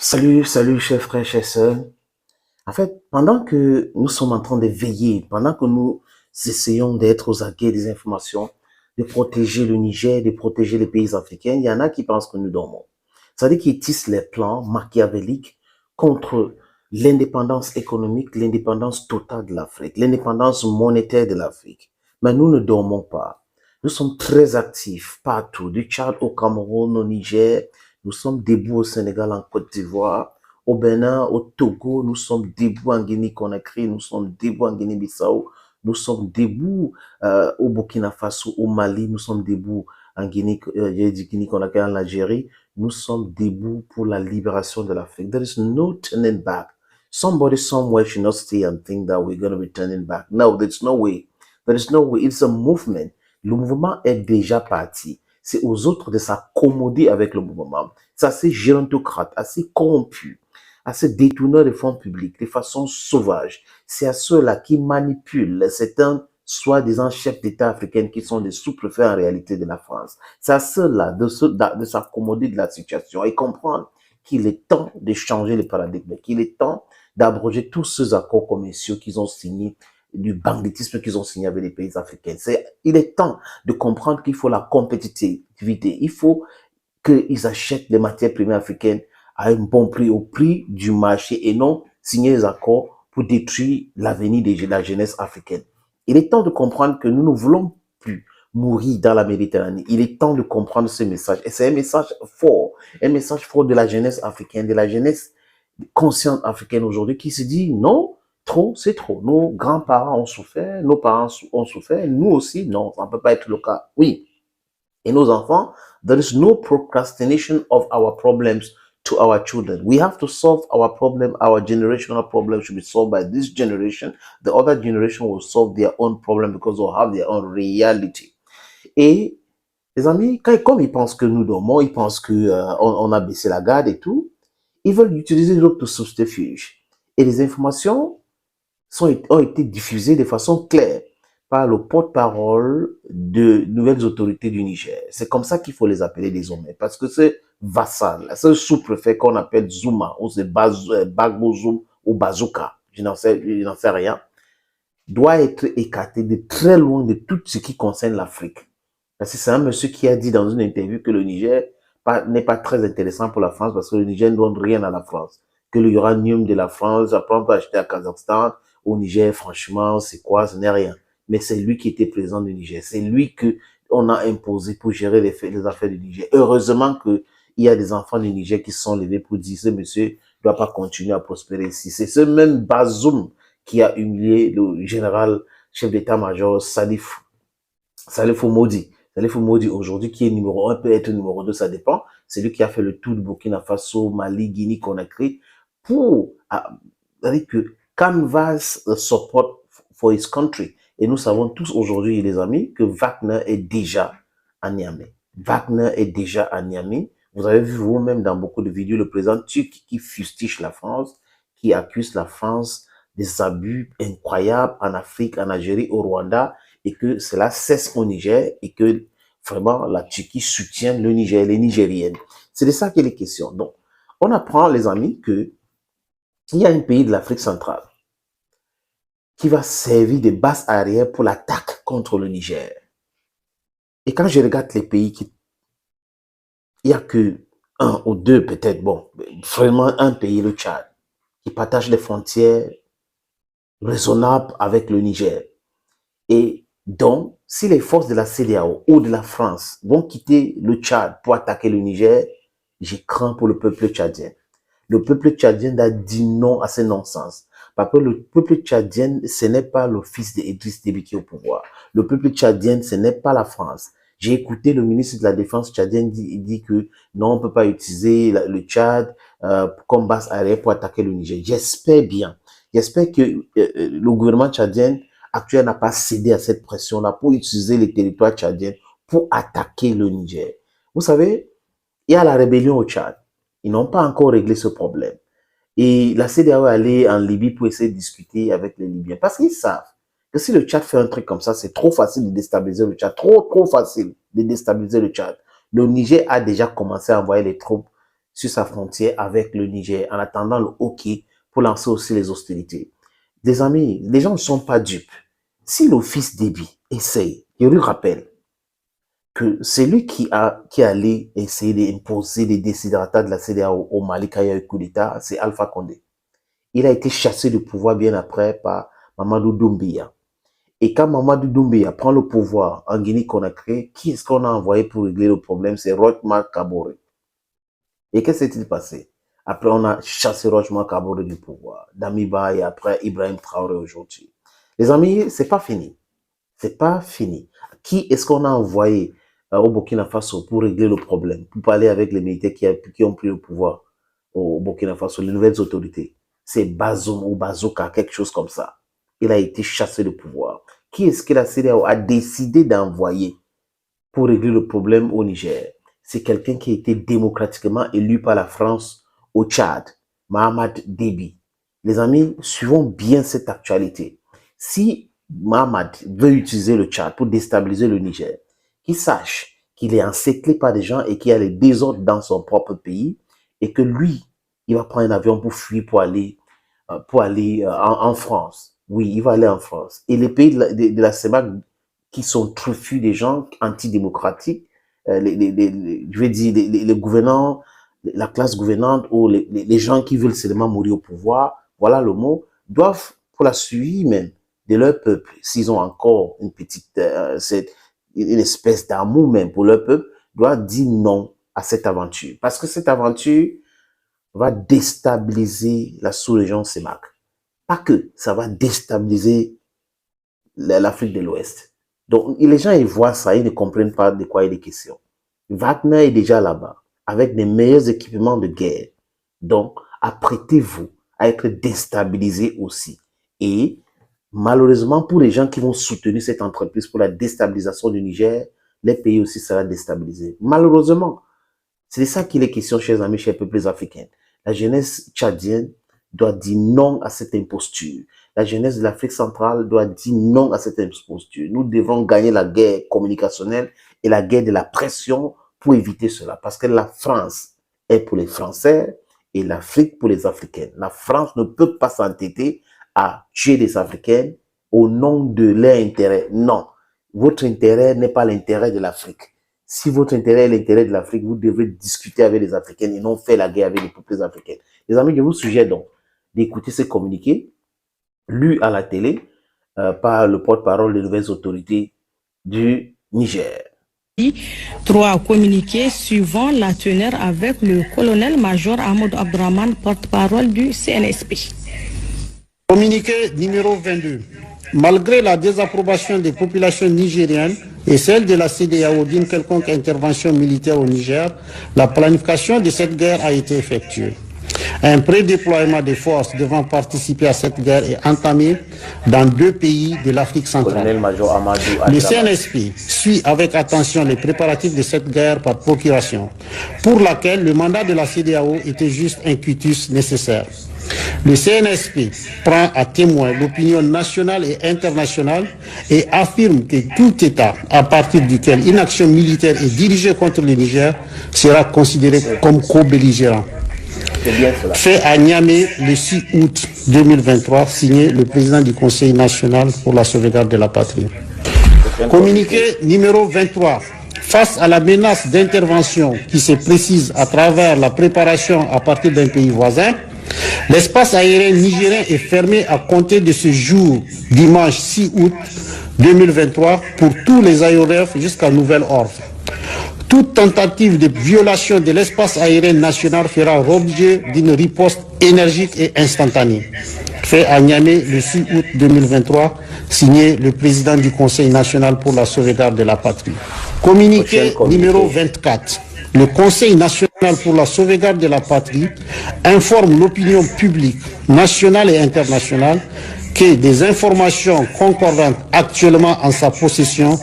Salut, salut, chers frères, chers sœurs. En fait, pendant que nous sommes en train de veiller, pendant que nous essayons d'être aux aguets des informations, de protéger le Niger, de protéger les pays africains, il y en a qui pensent que nous dormons. C'est-à-dire qu'ils tissent les plans machiavéliques contre l'indépendance économique, l'indépendance totale de l'Afrique, l'indépendance monétaire de l'Afrique. Mais nous ne dormons pas. Nous sommes très actifs partout, du Tchad au Cameroun, au Niger. Nous sommes debout au Sénégal, en Côte d'Ivoire, au Bénin, au Togo. Nous sommes debout en Guinée-Conakry. Nous sommes debout en Guinée-Bissau. Nous sommes debout au Burkina Faso, au Mali. Nous sommes debout en Guinée-Conakry, en Algérie. Nous sommes debout pour la libération de l'Afrique. There is no turning back. Somebody somewhere should not stay and think that we're going to be turning back. No, there's no way. There is no way. It's a movement. Le mouvement est déjà parti. C'est aux autres de s'accommoder avec le mouvement. C'est assez gérontocrate, assez corrompu, assez détourneur des fonds publics de façon sauvage. C'est à ceux-là qui manipulent certains soi-disant chefs d'État africains qui sont des sous-préfets en réalité de la France. C'est à ceux-là de s'accommoder de la situation et comprendre qu'il est temps de changer le paradigme, qu'il est temps d'abroger tous ces accords commerciaux qu'ils ont signés, du banditisme qu'ils ont signé avec les pays africains. Il est temps de comprendre qu'il faut la compétitivité. Il faut qu'ils achètent les matières premières africaines à un bon prix, au prix du marché, et non signer des accords pour détruire l'avenir de la jeunesse africaine. Il est temps de comprendre que nous ne voulons plus mourir dans la Méditerranée. Il est temps de comprendre ce message. Et c'est un message fort de la jeunesse africaine, de la jeunesse consciente africaine aujourd'hui qui se dit non, trop, c'est trop. Nos grands-parents ont souffert, nos parents ont souffert, nous aussi, non, ça ne peut pas être le cas. Oui. Et nos enfants, there is no procrastination of our problems to our children. We have to solve our problem. Our generational problem should be solved by this generation. The other generation will solve their own problem because they'll have their own reality. Et les amis, comme ils pensent que nous dormons, ils pensent que on a baissé la garde et tout, ils veulent utiliser d'autres subterfuges. Et les informations ont été diffusées de façon claire par le porte-parole de nouvelles autorités du Niger. C'est comme ça qu'il faut les appeler désormais, parce que ce vassal, ce sous-préfet qu'on appelle Zuma, ou c'est Bagbo Zoum ou Bazooka, je n'en sais rien, doit être écarté de très loin de tout ce qui concerne l'Afrique. Parce que c'est un monsieur qui a dit dans une interview que le Niger n'est pas très intéressant pour la France parce que le Niger ne donne rien à la France. Que l'uranium de la France, après on peut acheter à Kazakhstan, au Niger, franchement, c'est quoi? Ce n'est rien. Mais c'est lui qui était président du Niger. C'est lui que on a imposé pour gérer les affaires du Niger. Heureusement que il y a des enfants du Niger qui se sont levés pour dire ce monsieur ne doit pas continuer à prospérer ici. C'est ce même Bazoum qui a humilié le général chef d'état-major Salif Maudi. Salif Maudi aujourd'hui qui est numéro 1, peut être numéro 2, ça dépend. C'est lui qui a fait le tour de Burkina Faso, Mali, Guinée, Conakry pour dire que Canvas support for his country. Et nous savons tous aujourd'hui, les amis, que Wagner est déjà à Niamey. Wagner est déjà à Niamey. Vous avez vu vous-même dans beaucoup de vidéos le président turc qui fustige la France, qui accuse la France des abus incroyables en Afrique, en Algérie, au Rwanda, et que cela cesse au Niger et que vraiment la Turquie soutient le Niger, les Nigériennes. C'est de ça qu'il est question. Donc, on apprend, les amis, que il y a un pays de l'Afrique centrale qui va servir de base arrière pour l'attaque contre le Niger. Et quand je regarde les pays il n'y a que un ou deux peut-être, bon, vraiment un pays, le Tchad, qui partage des frontières raisonnables avec le Niger. Et donc, si les forces de la CEDEAO ou de la France vont quitter le Tchad pour attaquer le Niger, j'ai craint pour le peuple tchadien. Le peuple tchadien a dit non à ces non-sens. Parce que le peuple tchadien, ce n'est pas le fils d'Idriss Déby qui est au pouvoir. Le peuple tchadien, ce n'est pas la France. J'ai écouté le ministre de la Défense tchadien, il dit que non, on ne peut pas utiliser le Tchad comme base arrière pour attaquer le Niger. J'espère bien. J'espère que le gouvernement tchadien actuel n'a pas cédé à cette pression-là pour utiliser les territoires tchadiens pour attaquer le Niger. Vous savez, il y a la rébellion au Tchad. Ils n'ont pas encore réglé ce problème. Et la CEDEAO est allée en Libye pour essayer de discuter avec les Libyens. Parce qu'ils savent que si le Tchad fait un truc comme ça, c'est trop facile de déstabiliser le Tchad. Trop facile de déstabiliser le Tchad. Le Niger a déjà commencé à envoyer les troupes sur sa frontière avec le Niger en attendant le OK pour lancer aussi les hostilités. Les amis, les gens ne sont pas dupes. Si l'office Déby essaye, je lui rappelle que c'est lui qui allait essayer d'imposer les désiderata de la CEDEAO au Mali quand il y a eu coup d'État, c'est Alpha Condé. Il a été chassé du pouvoir bien après par Mamadou Doumbia. Et quand Mamadou Doumbia prend le pouvoir en Guinée-Conakry, qui est-ce qu'on a envoyé pour régler le problème? C'est Rochmar Kaboré. Et qu'est-ce qui s'est passé? Après, on a chassé Rochmar Kaboré du pouvoir, Damiba et après Ibrahim Traoré aujourd'hui. Les amis, c'est pas fini. C'est pas fini. Qui est-ce qu'on a envoyé au Burkina Faso pour régler le problème, pour parler avec les militaires qui ont pris le pouvoir au Burkina Faso, les nouvelles autorités? C'est Bazoum ou Bazooka, quelque chose comme ça. Il a été chassé du pouvoir. Qui est-ce que la CEDEAO a décidé d'envoyer pour régler le problème au Niger? C'est quelqu'un qui a été démocratiquement élu par la France au Tchad, Mahamat Déby. Les amis, suivons bien cette actualité. Si Mahamat veut utiliser le Tchad pour déstabiliser le Niger, qu'il sache qu'il est encerclé par des gens et qu'il y a les désordres dans son propre pays et que lui, il va prendre un avion pour fuir, pour aller en France. Oui, il va aller en France. Et les pays de la CEMAC qui sont truffus des gens antidémocratiques, je vais dire les gouvernants, la classe gouvernante ou les gens qui veulent seulement mourir au pouvoir, voilà le mot, doivent, pour la survie même de leur peuple, s'ils ont encore une petite, une espèce d'amour même pour leur peuple, doivent dire non à cette aventure. Parce que cette aventure va déstabiliser la sous-région CEMAC. Pas que ça va déstabiliser l'Afrique de l'Ouest. Donc, les gens, ils voient ça, ils ne comprennent pas de quoi il est question. Wagner est déjà là-bas, avec les meilleurs équipements de guerre. Donc, apprêtez-vous à être déstabilisés aussi. Et, malheureusement, pour les gens qui vont soutenir cette entreprise pour la déstabilisation du Niger, les pays aussi seront déstabilisés. Malheureusement, c'est de ça qu'il est question, chers amis, chers peuples africains. La jeunesse tchadienne doit dire non à cette imposture. La jeunesse de l'Afrique centrale doit dire non à cette imposture. Nous devons gagner la guerre communicationnelle et la guerre de la pression pour éviter cela. Parce que la France est pour les Français et l'Afrique pour les Africains. La France ne peut pas s'entêter à tuer des Africains au nom de leur intérêt. Non, votre intérêt n'est pas l'intérêt de l'Afrique. Si votre intérêt est l'intérêt de l'Afrique, vous devez discuter avec les Africains et non faire la guerre avec les peuples africains. Les amis, je vous suggère donc d'écouter ce communiqué lu à la télé par le porte-parole des nouvelles autorités du Niger. 3 communiqués suivant la teneur avec le colonel-major Ahmed Abdraman, porte-parole du CNSP. Communiqué numéro 22. Malgré la désapprobation des populations nigériennes et celle de la CEDEAO d'une quelconque intervention militaire au Niger, la planification de cette guerre a été effectuée. Un prédéploiement des forces devant participer à cette guerre est entamé dans 2 pays de l'Afrique centrale. Le CNSP suit avec attention les préparatifs de cette guerre par procuration, pour laquelle le mandat de la CEDEAO était juste un quitus nécessaire. Le CNSP prend à témoin l'opinion nationale et internationale et affirme que tout État à partir duquel une action militaire est dirigée contre le Niger sera considéré comme co-belligérant. Fait à Niamey le 6 août 2023, signé le président du Conseil national pour la sauvegarde de la patrie. Communiqué numéro 23. Face à la menace d'intervention qui se précise à travers la préparation à partir d'un pays voisin, l'espace aérien nigérien est fermé à compter de ce jour, dimanche 6 août 2023, pour tous les aéronefs jusqu'à nouvel ordre. Toute tentative de violation de l'espace aérien national fera l'objet d'une riposte énergique et instantanée. Fait à Niamey le 6 août 2023, signé le président du Conseil national pour la sauvegarde de la patrie. Communiqué numéro 24. Le Conseil national pour la sauvegarde de la patrie informe l'opinion publique nationale et internationale que des informations concordantes actuellement en sa possession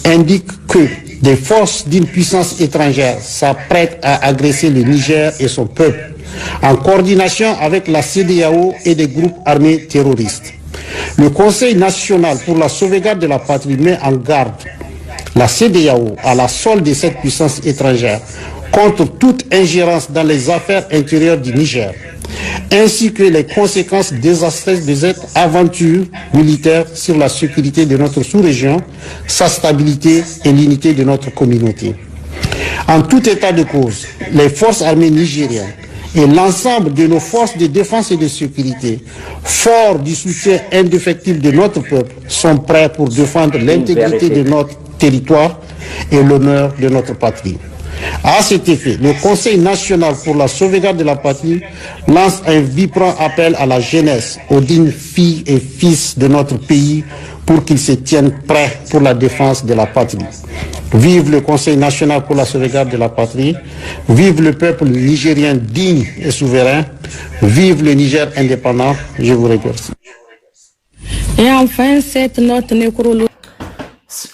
indiquent que des forces d'une puissance étrangère s'apprêtent à agresser le Niger et son peuple, en coordination avec la CEDEAO et des groupes armés terroristes. Le Conseil national pour la sauvegarde de la patrie met en garde la CEDEAO à la solde de cette puissance étrangère contre toute ingérence dans les affaires intérieures du Niger, ainsi que les conséquences désastreuses de cette aventure militaire sur la sécurité de notre sous-région, sa stabilité et l'unité de notre communauté. En tout état de cause, les forces armées nigériennes et l'ensemble de nos forces de défense et de sécurité, forts du soutien indéfectible de notre peuple, sont prêts pour défendre l'intégrité de notre territoire et l'honneur de notre patrie. À cet effet, le Conseil national pour la sauvegarde de la patrie lance un vibrant appel à la jeunesse, aux dignes filles et fils de notre pays, pour qu'ils se tiennent prêts pour la défense de la patrie. Vive le Conseil national pour la sauvegarde de la patrie, vive le peuple nigérien digne et souverain, vive le Niger indépendant. Je vous remercie. Et enfin, cette note nécrologique.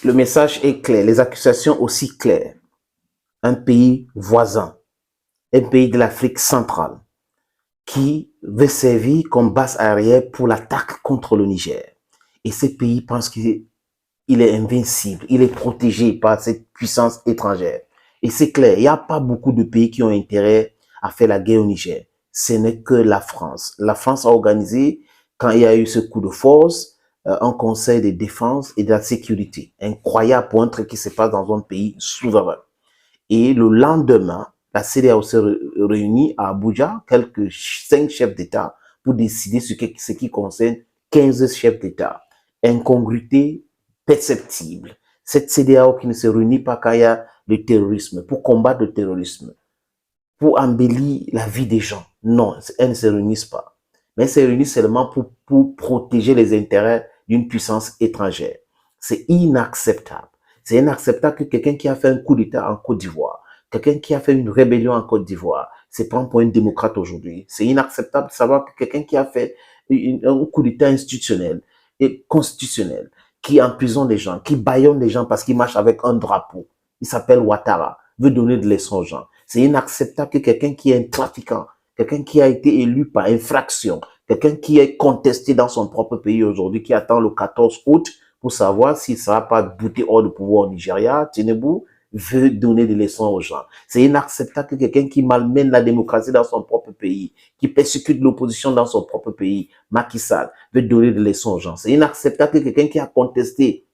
Le message est clair, les accusations aussi claires. Un pays voisin, un pays de l'Afrique centrale, qui veut servir comme base arrière pour l'attaque contre le Niger. Et ce pays pense qu'il est invincible, il est protégé par cette puissance étrangère. Et c'est clair, il n'y a pas beaucoup de pays qui ont intérêt à faire la guerre au Niger. Ce n'est que la France. La France a organisé, quand il y a eu ce coup de force, un conseil de défense et de la sécurité. Incroyable pour un truc qui se passe dans un pays souverain. Et le lendemain, la CEDEAO se réunit à Abuja, quelques 5 chefs d'État, pour décider ce qui concerne 15 chefs d'État. Incongruité perceptible. Cette CEDEAO qui ne se réunit pas quand il y a le terrorisme, pour combattre le terrorisme, pour embellir la vie des gens. Non, elles ne se réunissent pas. Mais elles se réunissent seulement pour protéger les intérêts d'une puissance étrangère. C'est inacceptable. C'est inacceptable que quelqu'un qui a fait un coup d'État en Côte d'Ivoire, quelqu'un qui a fait une rébellion en Côte d'Ivoire, se prend pour un démocrate aujourd'hui. C'est inacceptable de savoir que quelqu'un qui a fait un coup d'État institutionnel et constitutionnel, qui emprisonne les gens, qui bâillonne les gens parce qu'il marche avec un drapeau, il s'appelle Ouattara, veut donner de leçons aux gens. C'est inacceptable que quelqu'un qui est un trafiquant, quelqu'un qui a été élu par infraction, quelqu'un qui est contesté dans son propre pays aujourd'hui, qui attend le 14 août pour savoir s'il ne sera pas bouté hors de pouvoir au Nigeria, Tinubu veut donner des leçons aux gens. C'est inacceptable que quelqu'un qui malmène la démocratie dans son propre pays, qui persécute l'opposition dans son propre pays, Macky Sall, veut donner des leçons aux gens. C'est inacceptable que quelqu'un qui a contesté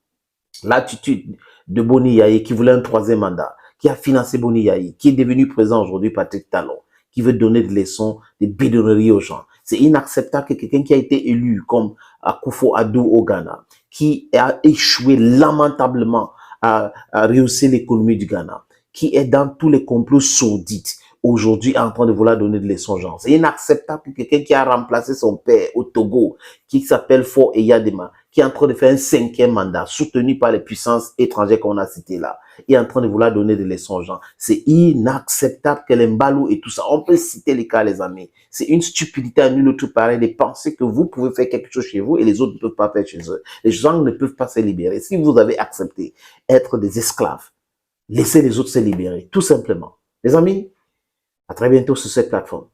l'attitude de Boni Yaye, qui voulait un 3e mandat, qui a financé Boni Yaye, qui est devenu président aujourd'hui, Patrick Talon, qui veut donner des leçons de bidonnerie aux gens. C'est inacceptable que quelqu'un qui a été élu comme Akufo-Addo au Ghana, qui a échoué lamentablement à rehausser l'économie du Ghana, qui est dans tous les complots sordides, aujourd'hui en train de vouloir donner des leçons aux gens. C'est inacceptable que quelqu'un qui a remplacé son père au Togo, qui s'appelle Faure Eyadema, qui est en train de faire un 5e mandat, soutenu par les puissances étrangères qu'on a citées là, est en train de vouloir donner des leçons aux gens. C'est inacceptable que les Mbalou et tout ça, on peut citer les cas, les amis. C'est une stupidité à nul autre pareil de penser que vous pouvez faire quelque chose chez vous et les autres ne peuvent pas faire chez eux. Les gens ne peuvent pas se libérer. Si vous avez accepté être des esclaves, laissez les autres se libérer, tout simplement. Les amis, à très bientôt sur cette plateforme.